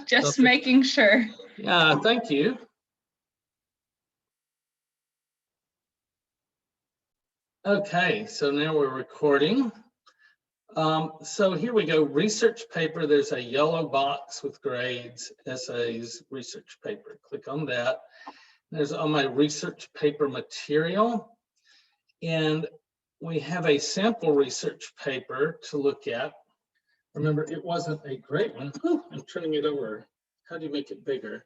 Just making sure. Yeah, thank you. Okay, so now we're recording. So here we go, research paper. There's a yellow box with grades, essays, research paper. Click on that. There's all my research paper material. And we have a sample research paper to look at. Remember, it wasn't a great one. Oh, I'm turning it over. How do you make it bigger?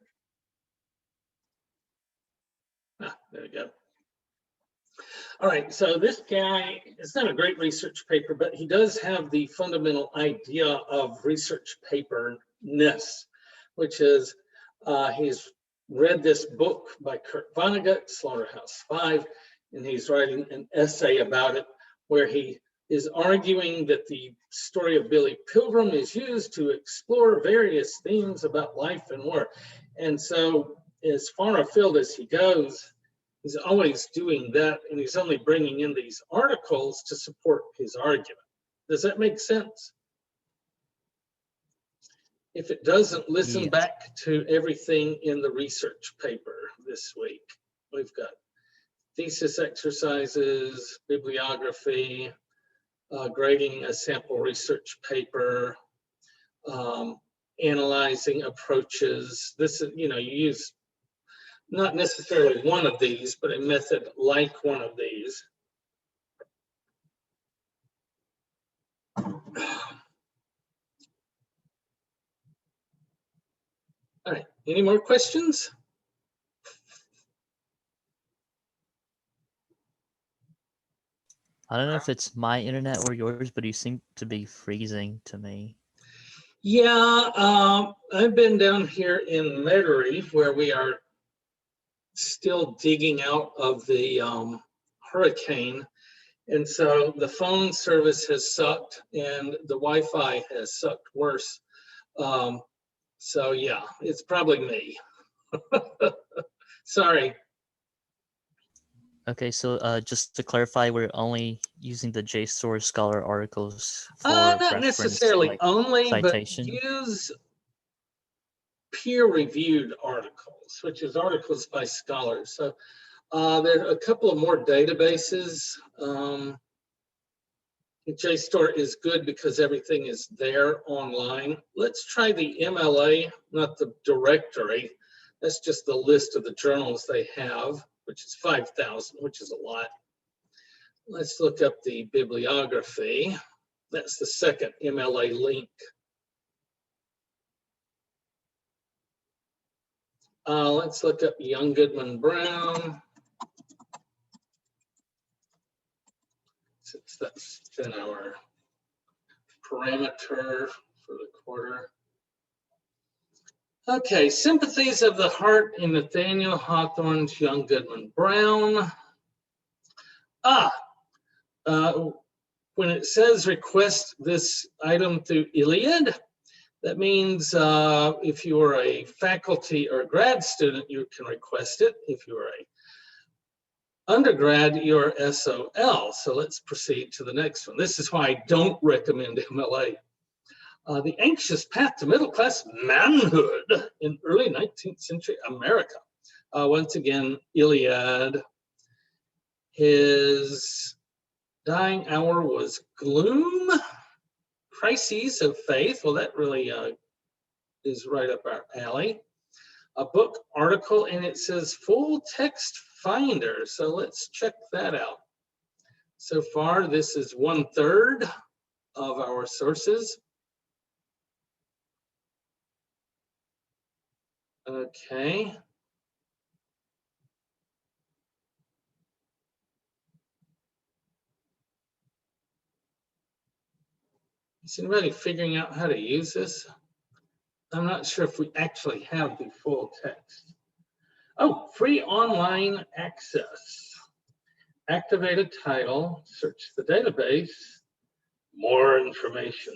Ah, there we go. All right, so this guy, it's not a great research paper, but he does have the fundamental idea of research paper-ness, which is he's read this book by Kurt Vonnegut, Slaughterhouse-Five, and he's writing an essay about it where he is arguing that the story of Billy Pilgrim is used to explore various themes about life and work. And so as far afield as he goes, he's always doing that, and he's only bringing in these articles to support his argument. Does that make sense? If it doesn't, listen back to everything in the research paper this week. We've got thesis exercises, bibliography, grading a sample research paper, analyzing approaches. This is, you use not necessarily one of these, but a method like one of these. All right, any more questions? I don't know if it's my internet or yours, but you seem to be freezing to me. Yeah, I've been down here in Metairie where we are still digging out of the hurricane. And so the phone service has sucked and the Wi-Fi has sucked worse. So yeah, it's probably me. Sorry. Okay, so just to clarify, we're only using the JSTOR Scholar articles for Not reference, necessarily like only, citation. but use peer-reviewed articles, which is articles by scholars. So there are a couple of more databases. JSTOR is good because everything is there online. Let's try the MLA, not the directory. That's just the list of the journals they have, which is 5,000, which is a lot. Let's look up the bibliography. That's the second MLA link. Let's look up Young Goodman Brown. Since that's been our parameter for the quarter. Okay, Sympathies of the Heart in Nathaniel Hawthorne's Young Goodman Brown. When it says request this item through Iliad, that means if you are a faculty or grad student, you can request it. If you are a undergrad, you're SOL. So let's proceed to the next one. This is why I don't recommend MLA. The Anxious Path to Middle-Class Manhood in Early 19th Century America. Once again, Iliad. His dying hour was Gloom, Crises of Faith. Well, that really is right up our alley. A book article, and it says full text finder. So let's check that out. So far, this is 1/3 of our sources. Okay. Is anybody figuring out how to use this? I'm not sure if we actually have the full text. Oh, free online access. Activate a title, search the database, more information.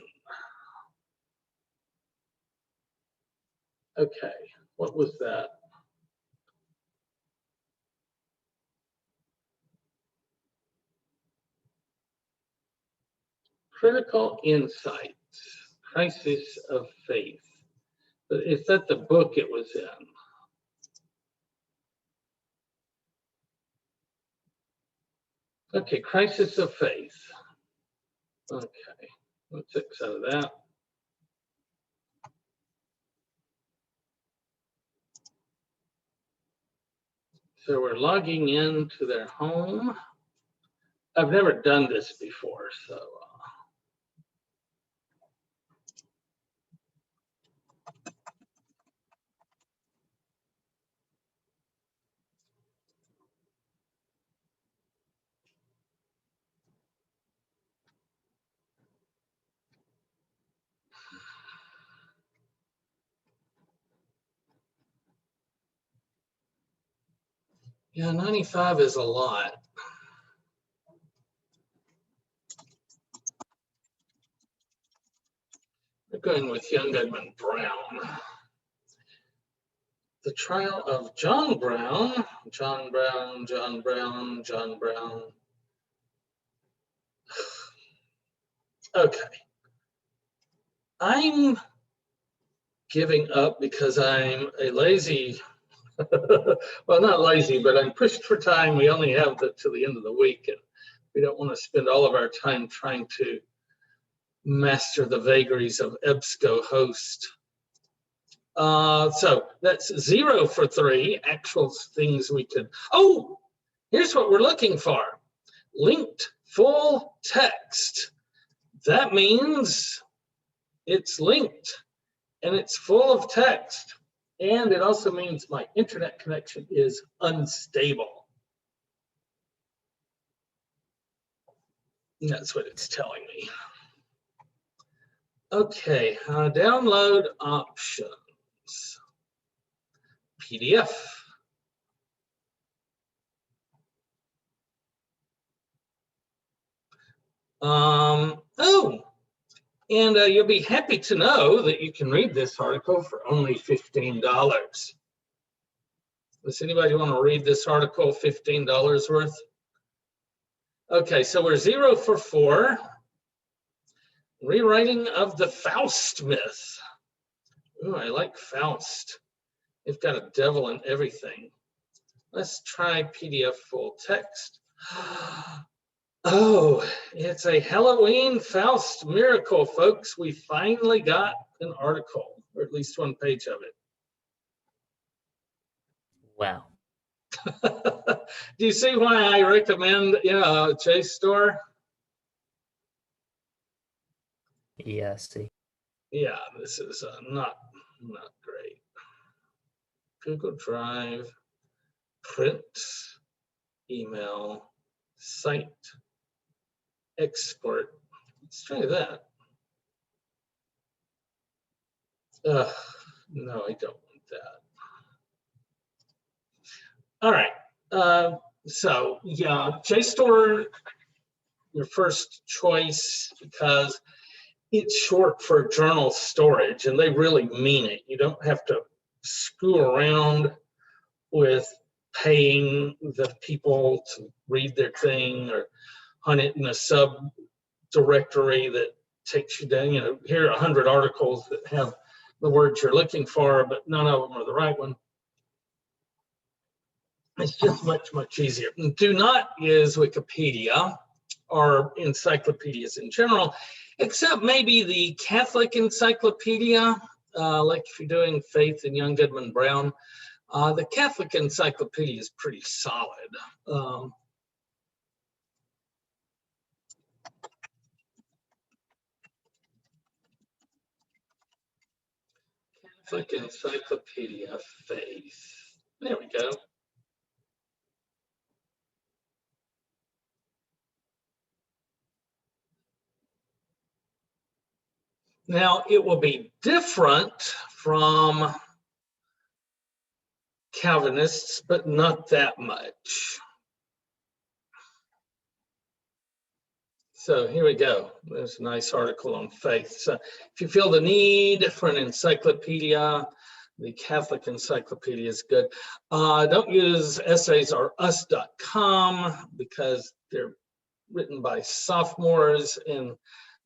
Okay, what was that? Critical Insights, Crisis of Faith. But is that the book it was in? Okay, Crisis of Faith. Okay, let's X out of that. So we're logging into their home. I've never done this before, so. Yeah, 95 is a lot. We're going with Young Goodman Brown. The trial of John Brown. John Brown, John Brown, John Brown. Okay. I'm giving up because I'm a lazy, well, not lazy, but I'm pushed for time. We only have till the end of the week, and we don't want to spend all of our time trying to master the vagaries of EBSCOhost. So that's 0 for 3 actual things we could. Oh, here's what we're looking for. Linked full text. That means it's linked and it's full of text. And it also means my internet connection is unstable. And that's what it's telling me. Okay, download options. PDF. Oh, and you'll be happy to know that you can read this article for only $15. Does anybody want to read this article $15 worth? Okay, so we're 0 for 4. Rewriting of the Faust myth. Ooh, I like Faust. It's got a devil in everything. Let's try PDF full text. Oh, it's a Halloween Faust miracle, folks. We finally got an article, or at least one page of it. Wow. Do you see why I recommend JSTOR? Yeah, I see. Yeah, this is not great. Google Drive, print, email, site, export. Let's try that. No, I don't want that. All right. So yeah, JSTOR, your first choice because it's short for journal storage, and they really mean it. You don't have to screw around with paying the people to read their thing or hunt it in a subdirectory that takes you down. You know, here are 100 articles that have the words you're looking for, but none of them are the right one. It's just much, much easier. Do not use Wikipedia or encyclopedias in general, except maybe the Catholic Encyclopedia, like if you're doing Faith and Young Goodman Brown. The Catholic Encyclopedia is pretty solid. Catholic Encyclopedia Faith. There we go. Now, it will be different from Calvinists, but not that much. So here we go. There's a nice article on faith. So if you feel the need for an encyclopedia, the Catholic Encyclopedia is good. Don't use essays or us.com because they're written by sophomores and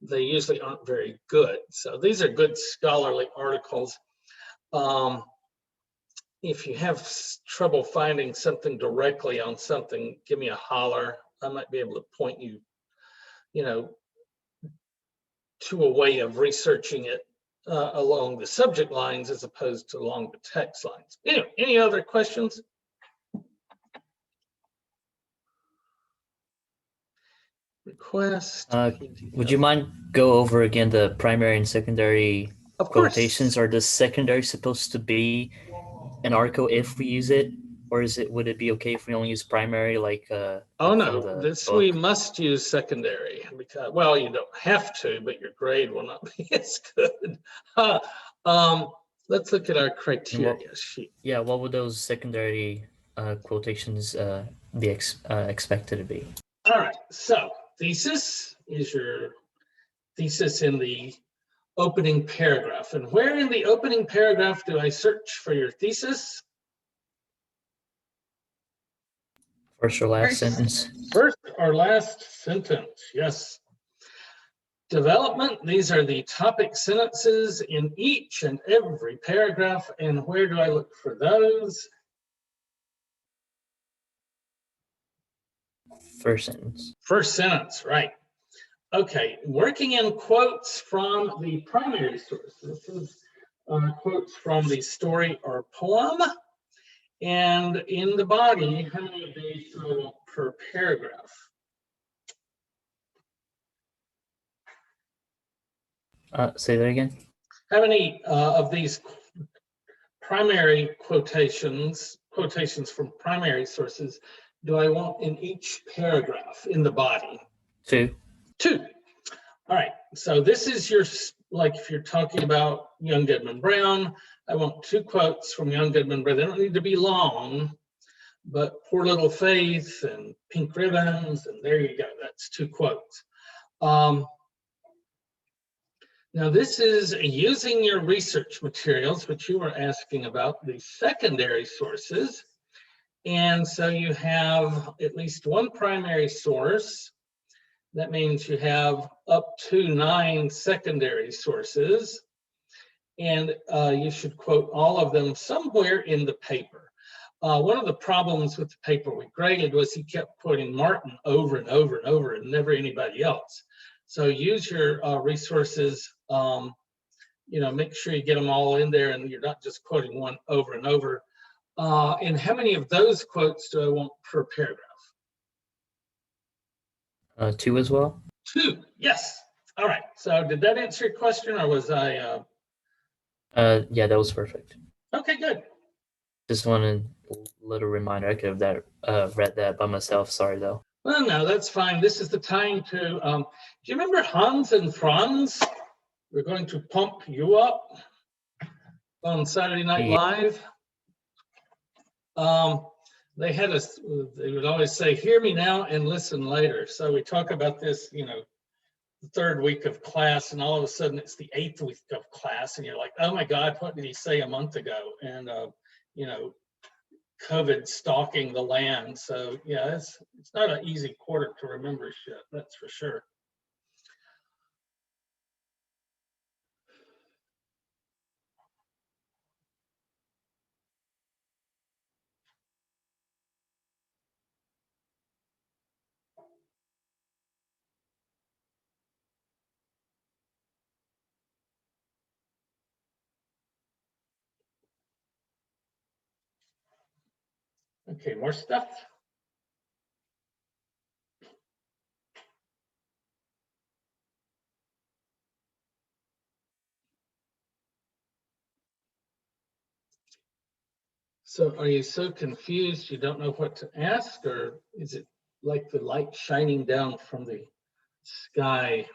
they usually aren't very good. So these are good scholarly articles. If you have trouble finding something directly on something, give me a holler. I might be able to point you, to a way of researching it along the subject lines as opposed to along the text lines. Anyway, any other questions? Request. Would you mind go over again the primary and secondary Of course. quotations? Are the secondary supposed to be an article if we use it, or would it be okay if we only use primary, like Oh from no, the this book? we must use secondary because, well, you don't have to, but your grade will not be as good. Let's look at our criteria sheet. Yeah, what would those secondary quotations be expected to be? All right, so thesis is your thesis in the opening paragraph. And where in the opening paragraph do I search for your thesis? First or last sentence? First or last sentence, yes. Development, these are the topic sentences in each and every paragraph. And where do I look for those? First sentence. First sentence, right. Okay, working in quotes from the primary source. This is quotes from the story or poem. And in the body, how many of these per paragraph? Say that again. How many of these primary quotations from primary sources do I want in each paragraph in the body? Two. All right, so this is your, like if you're talking about Young Goodman Brown, I want 2 quotes from Young Goodman Brown. They don't need to be long, but Poor Little Faith and Pink Ribbons, and there you go, that's 2 quotes. Now this is using your research materials, which you were asking about, the secondary sources. And so you have at least 1 primary source. That means you have up to 9 secondary sources. And you should quote all of them somewhere in the paper. One of the problems with the paper we graded was he kept quoting Martin over and over and over and never anybody else. So use your resources, make sure you get them all in there and you're not just quoting one over and over. And how many of those quotes do I want per paragraph? 2 as well? 2, yes. All right, so did that answer your question or was I? Yeah, that was perfect. Okay, good. Just wanted a little reminder. I could have read that by myself. Sorry, though. Well, no, that's fine. This is the time to, do you remember Hans and Franz? We're going to pump you up on Saturday Night Live. They would always say, hear me now and listen later. So we talk about this, the 3rd week of class, and all of a sudden it's the 8th week of class, and you're like, oh my God, what did he say a month ago? And, COVID stalking the land. So yeah, it's not an easy quarter to remember shit, that's for sure. Okay, more stuff. So are you so confused you don't know what to ask, or is it like the light shining down from the sky?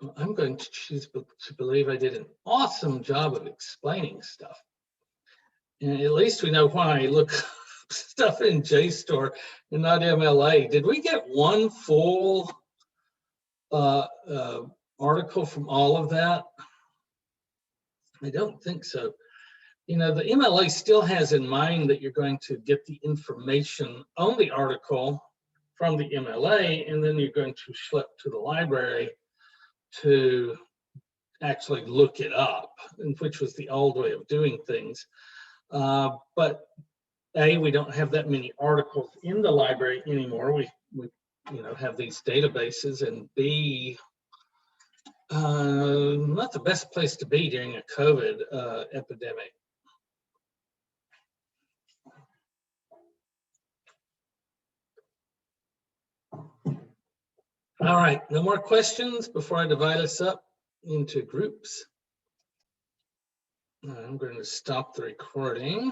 Well, I'm going to choose to believe I did an awesome job of explaining stuff. And at least we know why I look stuff in JSTOR and not MLA. Did we get one full article from all of that? I don't think so. The MLA still has in mind that you're going to get the information on the article from the MLA, and then you're going to schlep to the library to actually look it up, which was the old way of doing things. But A, we don't have that many articles in the library anymore. We have these databases, and B, not the best place to be during a COVID epidemic. All right, no more questions before I divide us up into groups. I'm going to stop the recording.